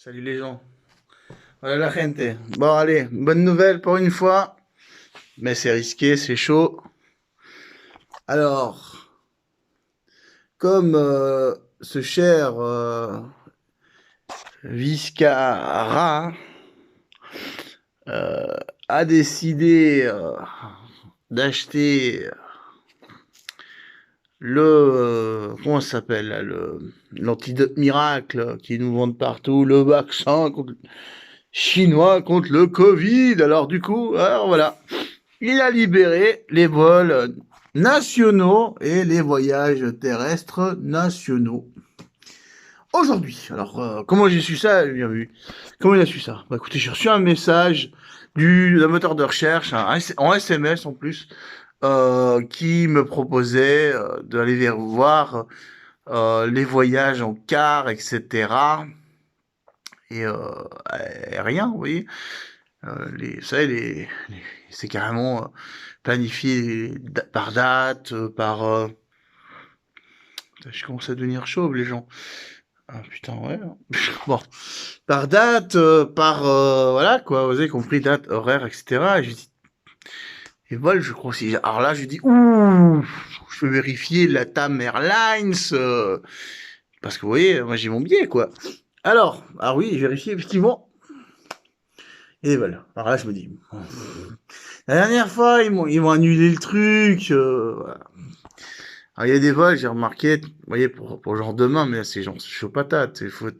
Salut les gens. Voilà la gente. Bon, allez, bonne nouvelle pour une fois. Mais c'est risqué, c'est chaud. Alors, comme ce cher Viscara euh, a décidé d'acheter comment ça s'appelle là, l'antidote miracle qui nous vendent partout, le vaccin chinois contre le Covid. Alors du coup, alors voilà. Il a libéré les vols nationaux et les voyages terrestres nationaux. Aujourd'hui, alors comment j'ai su ça? Bien vu. Comment il a su ça? Bah écoutez, j'ai reçu un message d'un moteur de recherche, en SMS en plus, qui me proposait d'aller voir les voyages en car, etc. Et rien, vous voyez. Vous savez, c'est carrément planifié par date, je commence à devenir chauve, les gens. Ah putain, ouais. Bon, par date, voilà quoi, vous avez compris, date, horaire, etc. Et je dis, et vol, je crois aussi. Alors là, je dis, ouh, je vais vérifier la TAM Airlines, parce que vous voyez, moi j'ai mon billet, quoi. Alors oui, j'ai vérifié effectivement. Et voilà. Alors là, je me dis, la dernière fois, ils m'ont annulé le truc. Voilà. Alors, il y a des vols, j'ai remarqué, vous voyez, pour genre demain, mais c'est genre chaud patate. Il faut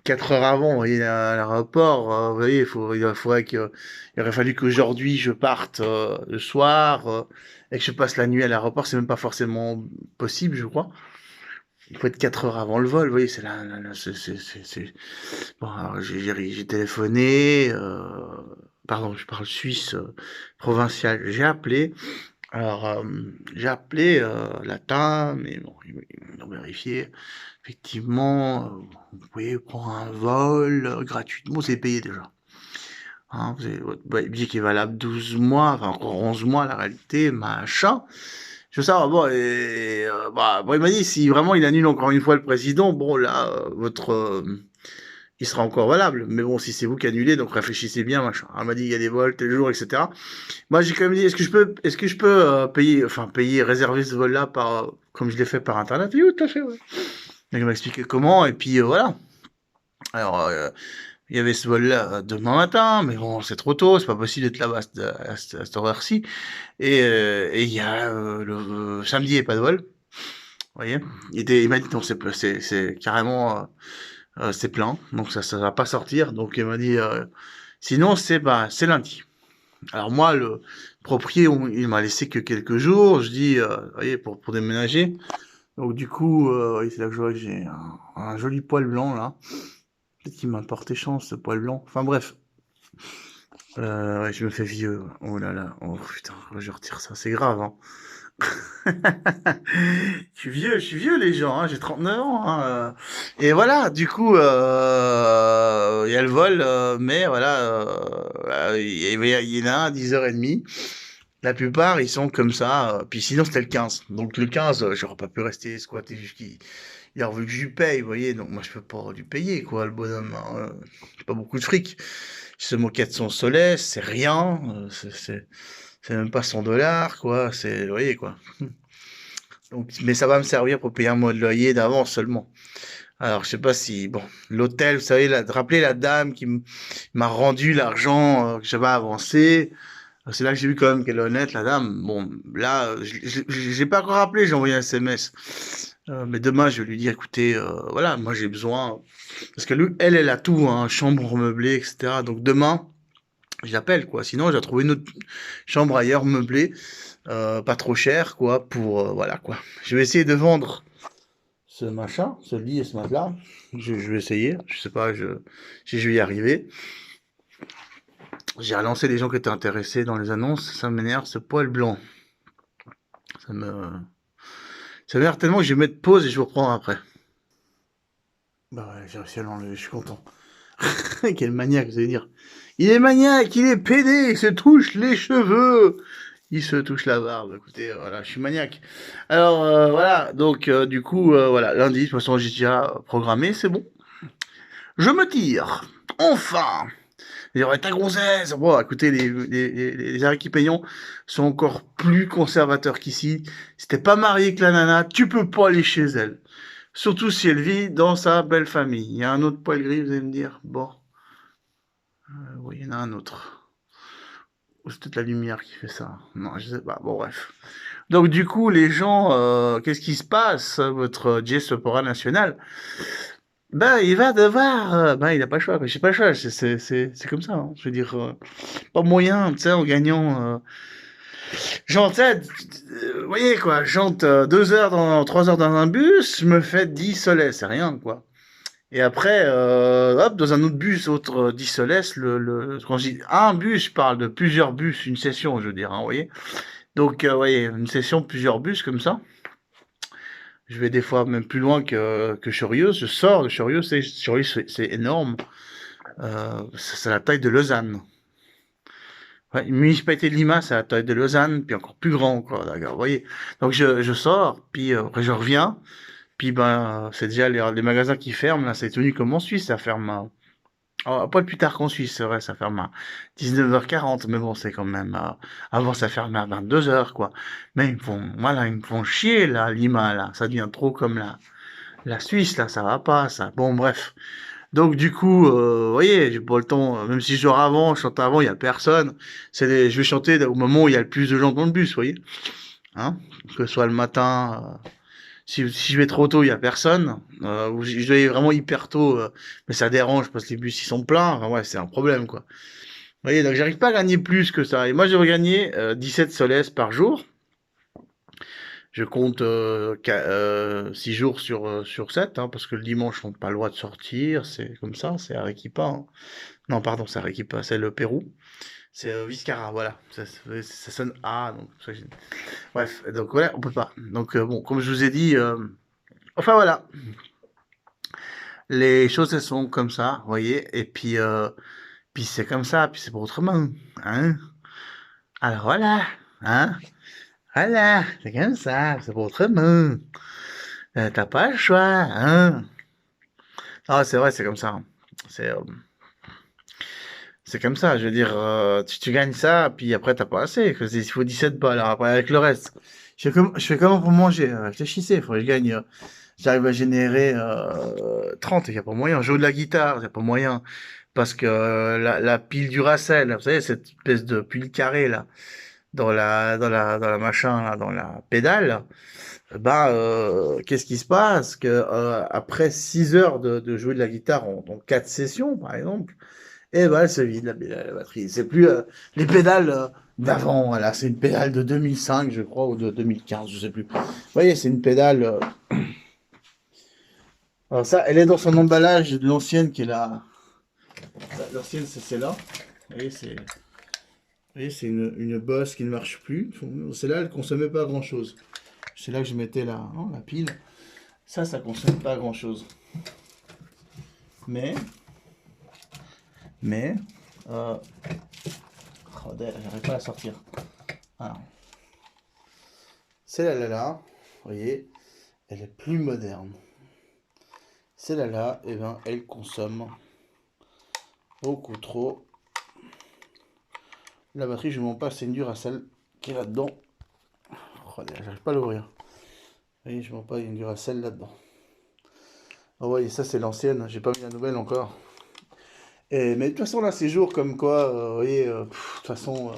4 heures avant, vous voyez, à l'aéroport. Vous voyez, il aurait fallu qu'aujourd'hui je parte le soir et que je passe la nuit à l'aéroport. C'est même pas forcément possible, je crois. Il faut être 4 heures avant le vol, vous voyez, c'est Bon, alors, j'ai téléphoné, pardon, je parle suisse provincial. J'ai appelé la TAM, mais bon, ils ont vérifié. Effectivement, vous pouvez prendre un vol gratuitement, c'est payé déjà. Hein, vous avez votre billet qui est valable 12 mois, enfin encore 11 mois la réalité, machin. Je veux savoir, bon, bon, il m'a dit, si vraiment il annule encore une fois le président, bon, là, il sera encore valable. Mais bon, si c'est vous qui annulez, donc réfléchissez bien, machin. Elle m'a dit, il y a des vols, tel jour, etc. Moi, j'ai quand même dit, est-ce que je peux payer, réserver ce vol-là comme je l'ai fait par Internet? Oui, tout à fait, ouais. Donc, il m'a expliqué comment, et puis voilà. Alors, il y avait ce vol-là demain matin, mais bon, c'est trop tôt, c'est pas possible d'être là-bas à cette horaire-ci. Et il y a le samedi, il n'y a pas de vol, vous voyez. Il m'a dit, non, c'est carrément, c'est plein, donc ça va pas sortir. Donc, il m'a dit, sinon, c'est lundi. Alors moi, le proprio, il m'a laissé que quelques jours. Je dis, vous voyez, pour déménager. Donc du coup, oui, c'est là que je vois que j'ai un joli poil blanc là. Peut-être qu'il m'a porté chance ce poil blanc. Enfin bref, ouais, je me fais vieux. Oh là là, oh putain, je retire ça, c'est grave. Hein. Je suis vieux les gens. Hein, j'ai 39 ans. Hein, Et voilà, du coup, il y a le vol, mais voilà, il y en a un à 10h30. La plupart, ils sont comme ça. Puis sinon, c'était le 15. Donc le 15, j'aurais pas pu rester squatter jusqu'il. Il a voulu que je lui paye, vous voyez. Donc moi, je peux pas lui payer, quoi, le bonhomme. Hein. J'ai pas beaucoup de fric. Il se moquait de son soleil, c'est rien. C'est même pas 100 dollars, quoi. Vous voyez, quoi. Donc, mais ça va me servir pour payer un mois de loyer d'avance seulement. Alors, je sais pas si, bon, l'hôtel, vous savez, rappelez la dame qui m'a rendu l'argent que j'avais avancé. C'est là que j'ai vu quand même qu'elle est honnête, la dame. Bon, là, j'ai pas encore appelé, j'ai envoyé un SMS. Mais demain, je vais lui dire, écoutez, voilà, moi j'ai besoin, parce que lui, elle a tout, hein, chambre meublée, etc. Donc demain, j'appelle, quoi. Sinon, j'ai trouvé une autre chambre ailleurs meublée, pas trop cher, quoi, voilà, quoi. Je vais essayer de vendre ce machin, ce lit et ce matelas. Je vais essayer, je sais pas, si je vais y arriver. J'ai relancé les gens qui étaient intéressés dans les annonces. Ça m'énerve, ce poil blanc. Ça me, ça m'énerve tellement que je vais mettre pause et je vous reprends après. Bah ouais, j'ai réussi à l'enlever, je suis content. Quel maniaque, vous allez dire. Il est maniaque, il est pédé, il se touche les cheveux. Il se touche la barbe. Écoutez, voilà, je suis maniaque. Alors, voilà, donc, du coup, voilà, lundi, de toute façon, j'ai déjà programmé, c'est bon. Je me tire. Enfin. Il y aurait ta grossesse. Bon, écoutez, les Arequipeños sont encore plus conservateurs qu'ici. Si t'es pas marié avec la nana, tu peux pas aller chez elle. Surtout si elle vit dans sa belle famille. Il y a un autre poil gris, vous allez me dire. Bon, oui, il y en a un autre. Ou c'est peut-être la lumière qui fait ça. Non, je sais pas. Bon, bref. Donc, du coup, les gens, qu'est-ce qui se passe, votre diaspora nationale? Ben, il va devoir. Ben, il a pas le choix, quoi. J'ai pas le choix. C'est comme ça, hein. Je veux dire, pas moyen, tu sais, en gagnant. Genre, tu sais, vous voyez, quoi. J'entre 2 heures 3 heures dans un bus, je me fais 10 soleils, c'est rien, quoi. Et après, hop, dans un autre bus, autre 10 soleils, quand je dis un bus, je parle de plusieurs bus, une session, je veux dire, hein, vous voyez. Donc, vous voyez, une session, plusieurs bus, comme ça. Je vais des fois même plus loin que Chorieux. Je sors de Chorieux, c'est énorme. C'est la taille de Lausanne. Ouais, une municipalité de Lima, c'est la taille de Lausanne, puis encore plus grand, quoi. D'accord, vous voyez. Donc je sors, puis après je reviens, puis ben c'est déjà les magasins qui ferment. Là, c'est tenu comme en Suisse, ça ferme. Pas plus tard qu'en Suisse, c'est vrai, ça ferme à 19h40, mais bon, c'est quand même. Avant, ça fermait à 22h, quoi. Mais voilà, ils me font chier là, Lima, là. Ça devient trop comme la Suisse, là, ça va pas, ça. Bon, bref. Donc du coup, vous voyez, j'ai pas le temps, même si je dors avant, je chante avant, il y a personne. Je vais chanter au moment où il y a le plus de gens dans le bus, vous voyez, hein, que ce soit le matin. Si je vais trop tôt, il y a personne. Ou je dois aller vraiment hyper tôt, mais ça dérange parce que les bus ils sont pleins. Enfin, ouais, c'est un problème, quoi. Vous voyez, donc j'arrive pas à gagner plus que ça. Et moi, je devrais gagner 17 soles par jour. Je compte 6 jours sur 7, hein, parce que le dimanche, on n'a pas le droit de sortir. C'est comme ça, c'est Arequipa, hein. Non, pardon, c'est Arequipa, c'est le Pérou. C'est Viscara, voilà. Ça sonne A, donc bref, donc voilà, on peut pas. Donc bon, comme je vous ai dit, enfin voilà, les choses elles sont comme ça, vous voyez, et puis c'est comme ça, puis c'est pas autrement, hein. Alors voilà, hein, voilà, c'est comme ça, c'est pas autrement. T'as pas le choix, hein. Ah, c'est vrai, c'est comme ça, hein. C'est euh, c'est comme ça, je veux dire, tu gagnes ça, puis après t'as pas assez, il faut 17 balles, alors après avec le reste. Je fais comment pour manger? Réfléchissez, il faut que je gagne, j'arrive à générer 30, il n'y a pas moyen. Jouer de la guitare, il n'y a pas moyen. Parce que la pile Duracell, vous savez, cette espèce de pile carrée là, dans la machin, là, dans la pédale, bah, qu'est-ce qui se passe? Que après 6 heures de jouer de la guitare en 4 sessions, par exemple, et bah, elle se vide la batterie. C'est plus les pédales d'avant, voilà. C'est une pédale de 2005, je crois, ou de 2015, je sais plus. Vous voyez, c'est une pédale. Alors ça, elle est dans son emballage de l'ancienne qui est là. L'ancienne, c'est celle-là. Vous voyez, c'est une bosse qui ne marche plus. Celle-là, elle ne consommait pas grand-chose. C'est là que je mettais la pile. Ça consomme pas grand-chose. Mais, mais, euh, oh, j'arrive pas à la sortir. Alors, celle-là, vous voyez, elle est plus moderne. Celle-là, eh ben, elle consomme beaucoup trop. La batterie, je ne mens pas, c'est une Duracell qui est là-dedans. Oh, j'arrive pas à l'ouvrir. Vous voyez, je mens pas, il y a une Duracell là-dedans. Oh, voyez, ça c'est l'ancienne, j'ai pas mis la nouvelle encore. Mais de toute façon, là, ces jours comme quoi, vous voyez, de toute façon,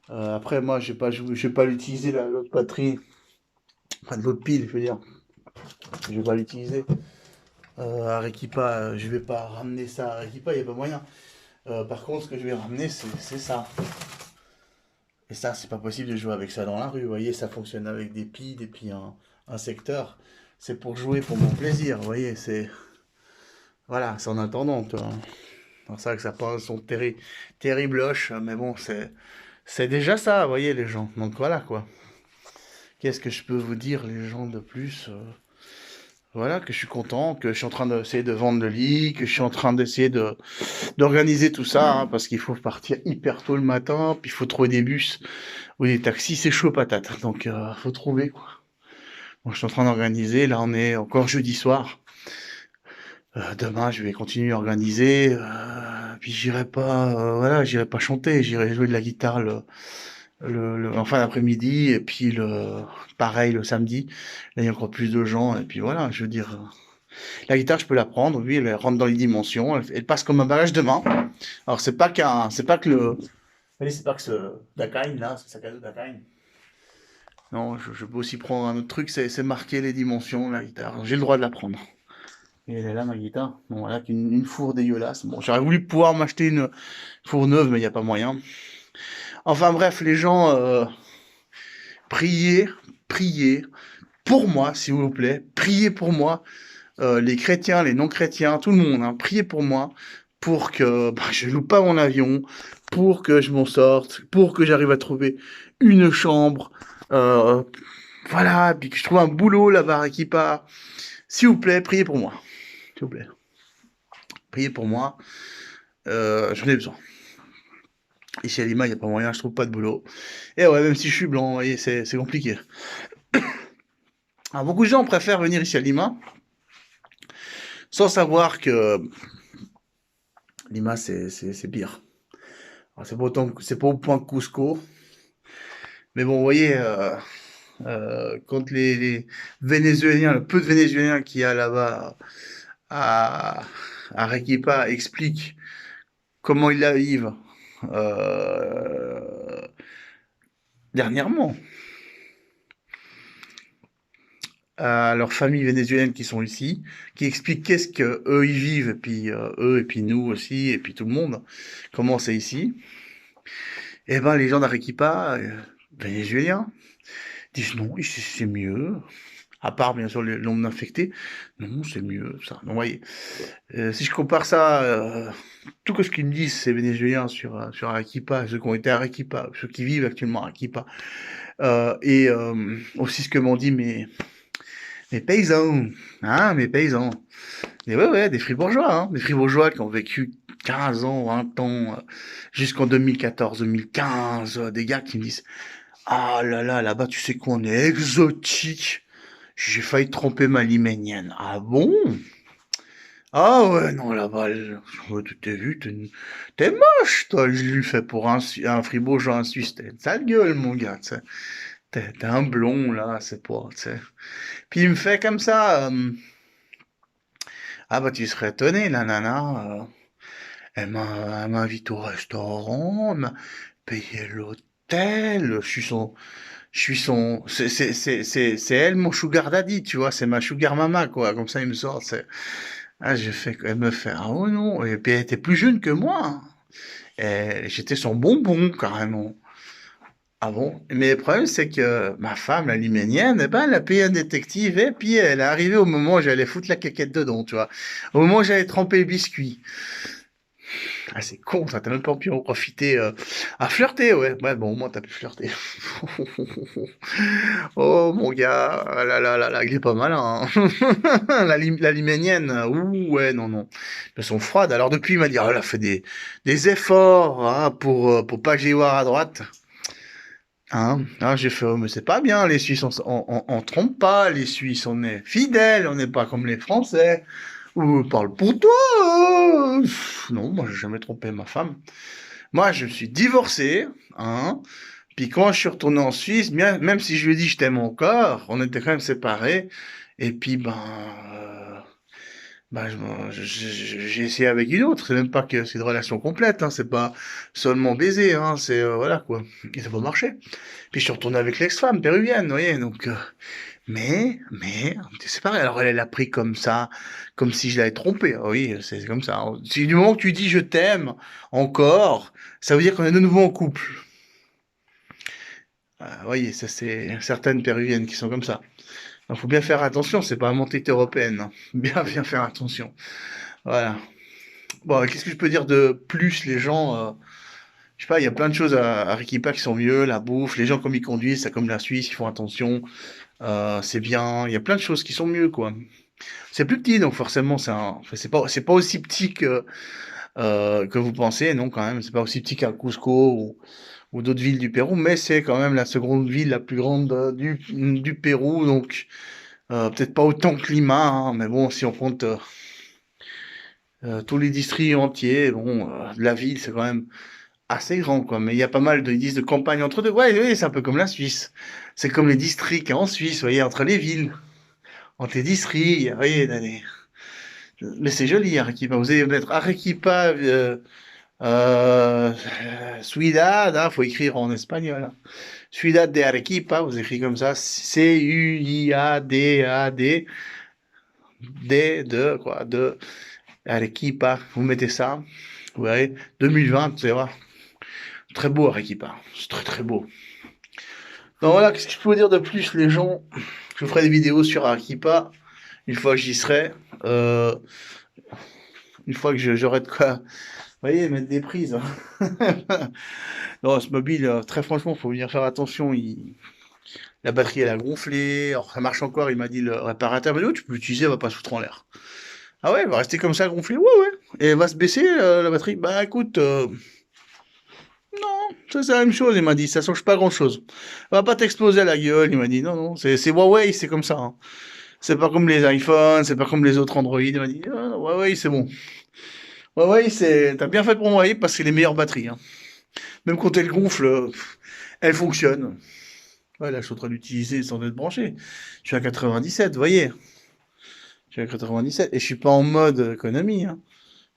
après, moi, je vais pas l'utiliser, l'autre batterie, enfin, de l'autre pile, je veux dire. Je vais pas l'utiliser. Arequipa, je vais pas ramener ça à Arequipa, il n'y a pas moyen. Par contre, ce que je vais ramener, c'est ça. Et ça, c'est pas possible de jouer avec ça dans la rue. Vous voyez, ça fonctionne avec des piles et puis un secteur. C'est pour jouer pour mon plaisir. Vous voyez, voilà, c'est en attendant, toi. C'est ça que ça pas un son terrible hoche, mais bon, c'est déjà ça, vous voyez, les gens. Donc voilà, quoi. Qu'est-ce que je peux vous dire, les gens, de plus? Voilà, que je suis content, que je suis en train d'essayer de vendre le lit, que je suis en train d'essayer d'organiser tout ça, hein, parce qu'il faut partir hyper tôt le matin, puis il faut trouver des bus ou des taxis, c'est chaud patate. Donc, faut trouver, quoi. Bon, je suis en train d'organiser, là, on est encore jeudi soir. Demain, je vais continuer à organiser, puis j'irai pas, voilà, j'irai pas chanter, j'irai jouer de la guitare en fin d'après-midi et puis pareil le samedi. Là, il y a encore plus de gens et puis voilà, je veux dire, la guitare, je peux la prendre, oui, elle rentre dans les dimensions, elle passe comme un bagage de main. Alors, c'est pas que allez, c'est pas que ce Dakine là, ce sac à dos Dakine. Non, je peux aussi prendre un autre truc, c'est marquer les dimensions, la guitare. J'ai le droit de la prendre. Et elle est là, ma guitare. Bon, voilà, une four dégueulasse. Bon, j'aurais voulu pouvoir m'acheter une four neuve, mais il n'y a pas moyen. Enfin bref, les gens, priez, priez pour moi, s'il vous plaît. Priez pour moi. Les chrétiens, les non-chrétiens, tout le monde, hein, priez pour moi, pour que je loupe pas mon avion, pour que je m'en sorte, pour que j'arrive à trouver une chambre, euh, voilà, puis que je trouve un boulot là-bas qui part. S'il vous plaît, priez pour moi. S'il vous plaît. Priez pour moi. J'en ai besoin. Ici à Lima, il n'y a pas moyen, je trouve pas de boulot. Et ouais, même si je suis blanc, vous voyez, c'est compliqué. Alors, beaucoup de gens préfèrent venir ici à Lima, sans savoir que Lima, c'est pire. Alors, c'est pas au point Cusco, mais bon, vous voyez, quand les Vénézuéliens, le peu de Vénézuéliens qu'il y a là-bas à, à Arequipa expliquent comment ils la vivent euh, dernièrement à leurs familles vénézuéliennes qui sont ici, qui expliquent qu'est-ce que eux ils vivent, et puis eux, et puis nous aussi, et puis tout le monde, comment c'est ici. Et ben les gens d'Arequipa, vénézuéliens, disent non, ici c'est mieux. À part bien sûr le nombre d'infectés, non, c'est mieux ça. Donc, vous voyez, si je compare ça, tout ce qu'ils me disent ces Vénézuéliens sur Arequipa, ceux qui ont été à Arequipa, ceux qui vivent actuellement à Arequipa, et aussi ce que m'ont dit mes paysans, hein, mes paysans. Et ouais, ouais, des fribourgeois, hein, des fribourgeois qui ont vécu 15 ans, 20 ans, jusqu'en 2014, 2015, des gars qui me disent, ah là là, là-bas, tu sais qu'on est exotique. J'ai failli tromper ma liménienne. Ah bon? Ah ouais, non, là-bas, tu t'es vu, t'es moche, toi. Je lui fais pour un fribourgeois, un Suisse. T'es une sale gueule, mon gars, tu sais. T'es un blond, là, c'est pas, tu sais. Puis il me fait comme ça, ah bah tu serais étonné, la nana, elle m'invite au restaurant, elle m'a payé l'hôtel, c'est elle mon sugar daddy, tu vois, c'est ma sugar mama, quoi, comme ça il me sort, elle me fait, ah oh non, et puis elle était plus jeune que moi, hein. Et j'étais son bonbon, carrément. Ah bon? Mais le problème, c'est que ma femme, la liménienne, eh ben, elle a payé un détective et puis elle est arrivée au moment où j'allais foutre la caquette dedans, tu vois. Au moment où j'allais tremper le biscuit. Ah, c'est con, ça, t'as même pas pu en profiter à flirter, ouais. Ouais, bon, au moins, t'as pu flirter. Oh, mon gars, ah là là là là, il est pas malin, hein. La liménienne, ouh, ouais, non, non. Elles sont froides. Alors, depuis, il m'a dit, oh, elle a fait des efforts hein, pour pas que j'aille voir à droite. Hein? Ah, j'ai fait, oh, mais c'est pas bien, les Suisses, on trompe pas, les Suisses, on est fidèles, on n'est pas comme les Français. Ou parle pour toi. Non, moi, j'ai jamais trompé ma femme. Moi, je me suis divorcé, hein. Puis quand je suis retourné en Suisse, bien, même si je lui ai dit je t'aime encore, on était quand même séparés. Et puis, ben, j'ai essayé avec une autre. C'est même pas que c'est une relation complète, hein. C'est pas seulement baiser, hein. C'est, voilà, quoi. Et ça va marcher. Puis je suis retourné avec l'ex-femme péruvienne, vous voyez. Donc, mais, c'est pareil. Alors elle l'a pris comme ça, comme si je l'avais trompé. Ah oui, c'est comme ça. Si du moment que tu dis je t'aime encore, ça veut dire qu'on est de nouveau en couple. Ah, vous voyez, ça c'est certaines péruviennes qui sont comme ça. Il faut bien faire attention, c'est pas une mentalité européenne, hein. Bien faire attention. Voilà. Bon, qu'est-ce que je peux dire de plus, les gens, je sais pas, il y a plein de choses à Arequipa qui sont mieux, la bouffe, les gens comme ils conduisent, c'est comme la Suisse, ils font attention, c'est bien, il y a plein de choses qui sont mieux, quoi. C'est plus petit, donc forcément, enfin, c'est pas aussi petit que vous pensez, non, quand même, c'est pas aussi petit qu'un Cusco ou d'autres villes du Pérou, mais c'est quand même la seconde ville la plus grande du Pérou, donc peut-être pas autant que Lima, hein, mais bon, si on compte tous les districts entiers. Bon, la ville, c'est quand même assez grand, quoi. Mais il y a pas mal de, ils disent de campagne entre deux. Ouais, oui, c'est un peu comme la Suisse. C'est comme les districts en Suisse, vous voyez, entre les villes, entre les districts. Vous voyez, mais c'est joli, Arequipa. Vous allez mettre Arequipa, euh, Ciudad, hein, faut écrire en espagnol, hein. Ciudad de Arequipa, vous écrivez comme ça, C-U-I-A-D-A-D, D, de, quoi, de Arequipa. Vous mettez ça, vous verrez, 2020, vous allez voir. Très beau Arequipa, c'est très très beau. Donc voilà, qu'est-ce que je peux vous dire de plus, les gens? Je ferai des vidéos sur Arequipa, une fois que j'y serai. Euh, une fois que j'aurai de quoi, vous voyez, mettre des prises. Non, ce mobile, très franchement, faut venir faire attention. La batterie, elle a gonflé. Alors, ça marche encore, il m'a dit le réparateur. Mais tu peux l'utiliser, elle va pas se foutre en l'air. Ah ouais, elle va rester comme ça, gonflée. Ouais, ouais. Et elle va se baisser, la batterie. Bah écoute, non, ça c'est la même chose, il m'a dit. Ça change pas grand-chose. Elle va pas t'exploser à la gueule, il m'a dit. Non, non, c'est Huawei, c'est comme ça, hein. C'est pas comme les iPhones, c'est pas comme les autres Android. Il m'a dit, ah, Huawei, c'est bon. Huawei, t'as bien fait pour Huawei parce que c'est les meilleures batteries, hein. Même quand elle gonfle, elle fonctionne. Ouais, là, je suis en train d'utiliser sans être branché. Je suis à 97, vous voyez. Je suis à 97 et je suis pas en mode économie, hein.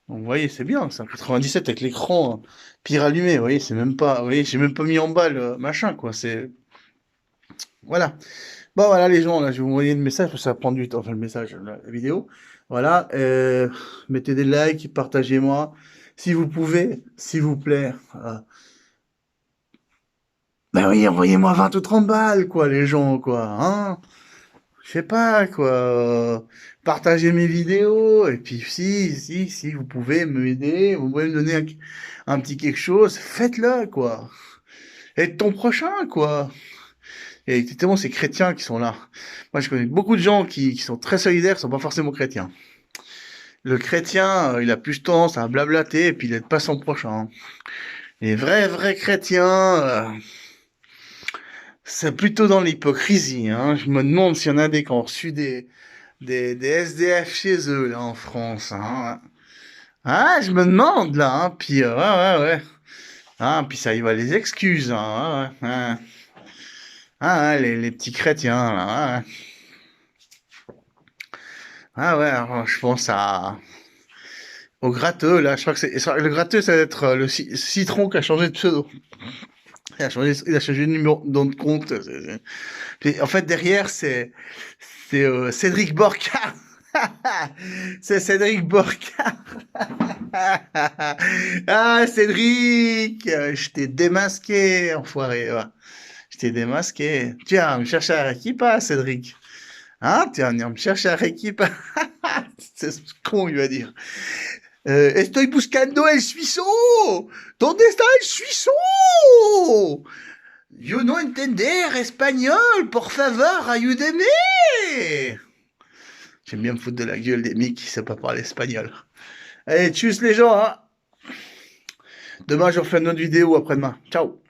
Donc, vous voyez, c'est bien, c'est un 97 avec l'écran pire allumé, vous voyez, c'est même pas, vous voyez, j'ai même pas mis en bas le machin, quoi, c'est, voilà. Bon, voilà, les gens, là, je vais vous envoyer le message, parce que ça prend du temps, enfin, le message, la vidéo. Voilà, mettez des likes, partagez-moi, si vous pouvez, s'il vous plaît. Ben oui, envoyez-moi 20 ou 30 balles, quoi, les gens, quoi, hein. Je sais pas, quoi. Partagez mes vidéos, et puis si vous pouvez m'aider, vous pouvez me donner un petit quelque chose, faites-le, quoi. Aide ton prochain, quoi. Et exactement, ces chrétiens qui sont là. Moi, je connais beaucoup de gens qui sont très solidaires, qui sont pas forcément chrétiens. Le chrétien, il a plus tendance à blablater, et puis il aide pas son prochain. Les vrais chrétiens, c'est plutôt dans l'hypocrisie, hein. Je me demande s'il y en a des qui ont reçu des SDF chez eux, là, en France, hein. Ah, je me demande, là, hein. Puis, ouais. Ah, puis ça y va les excuses, hein. Ouais. Ah, les petits chrétiens, là. Ouais. Ah, ouais, alors, je pense au gratteux, là. Je crois que le gratteux, ça va être le citron qui a changé de pseudo. Il a changé de numéro de compte. Puis, en fait, derrière, c'est Cédric Borca. C'est Cédric Borca. Ah, Cédric, je t'ai démasqué, enfoiré. Ouais. Je t'ai démasqué. Tu vas me chercher à Arequipa, Cédric. Hein, tu vas venir me chercher à Arequipa. C'est ce con, il va dire. Estoy buscando el suizo. ¿Dónde está el suizo? Yo no entender espagnol. Por favor, ayúdeme. J'aime bien me foutre de la gueule des mecs qui savent pas parler espagnol. Allez, tchuss les gens, hein. Demain, je refais une autre vidéo après-demain. Ciao.